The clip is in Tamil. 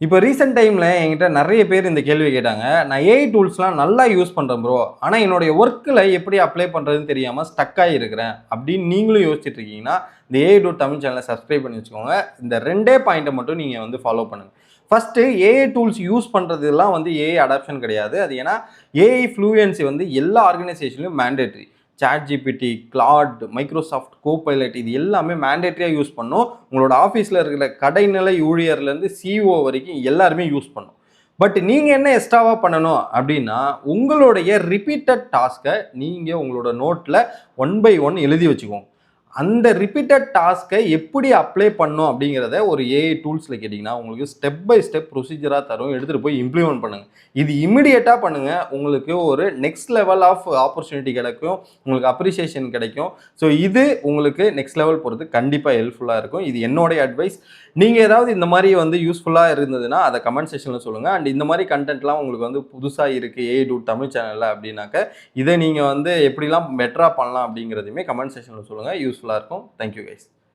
இப்போ ரீசென்ட் டைமில் என்கிட்ட நிறைய பேர் இந்த கேள்வி கேட்டாங்க. நான் ஏஐ டூல்ஸ்லாம் நல்லா யூஸ் பண்ணுறேன் ப்ரோ. ஆனால் என்னுடைய ஒர்க்கில் எப்படி அப்ளை பண்ணுறதுன்னு தெரியாமல் ஸ்டக் ஆகியிருக்கிறேன் அப்படின்னு நீங்களும் யோசிச்சுட்டு இருக்கீங்கன்னா, இந்த ஏஐ டூல் தமிழ் சேனலை சப்ஸ்கிரைப் பண்ணி வச்சுக்கோங்க. இந்த ரெண்டே பாயிண்ட்டை மட்டும் நீங்கள் வந்து ஃபாலோ பண்ணுங்கள். ஃபஸ்ட்டு ஏஐ டூல்ஸ் யூஸ் பண்ணுறதுலாம் வந்து ஏஐ அடாப்ஷன் கிடையாது. அது ஏன்னா ஏஐ ஃப்ளூயன்சி வந்து எல்லா ஆர்கனைசேஷன்லையும் mandatory. ChatGPT, Claude, Microsoft Copilot இது எல்லாமே மேண்டேட்டரியாக யூஸ் பண்ணும். உங்களோட ஆஃபீஸில் இருக்கிற கடைநிலை ஊழியர்லேருந்து சிஇஓ வரைக்கும் எல்லாருமே யூஸ் பண்ணும். பட் நீங்கள் என்ன எக்ஸ்ட்ராவாக பண்ணணும் அப்படின்னா, உங்களுடைய ரிப்பீட்டட் டாஸ்க்கை நீங்கள் உங்களோட நோட்டில் ஒன் பை ஒன் எழுதி வச்சுக்கோங்க. அந்த ரிப்பீட்டட் டாஸ்க்கை எப்படி அப்ளை பண்ணும் அப்படிங்கிறத ஒரு ஏஐ டூல்ஸில் கேட்டிங்கன்னா உங்களுக்கு ஸ்டெப் பை ஸ்டெப் ப்ரொசீஜராக தரும். எடுத்துகிட்டு போய் இம்ப்ளிமெண்ட் பண்ணுங்கள். இது இமிடியேட்டாக பண்ணுங்கள். உங்களுக்கு ஒரு நெக்ஸ்ட் லெவல் ஆஃப் ஆப்பர்ச்சுனிட்டி கிடைக்கும். உங்களுக்கு அப்ரிசியேஷன் கிடைக்கும். ஸோ இது உங்களுக்கு நெக்ஸ்ட் லெவல் போகிறது கண்டிப்பாக ஹெல்ப்ஃபுல்லாக இருக்கும். இது என்னோடைய அட்வைஸ். நீங்கள் ஏதாவது இந்த மாதிரி வந்து யூஸ்ஃபுல்லாக இருந்ததுன்னா அதை கமெண்ட் செக்ஷனில் சொல்லுங்கள். அண்ட் இந்த மாதிரி கண்டென்ட்லாம் உங்களுக்கு வந்து புதுசாக இருக்குது ஏஐ டூல் தமிழ் சேனலில் அப்படின்னாக்க இதை நீங்கள் வந்து எப்படிலாம் பெட்டராக பண்ணலாம் அப்படிங்கிறதையுமே கமெண்ட் செக்ஷனில் சொல்லுங்கள். யூஸ்ஃபுல்லாக இருக்கும். Thank you guys.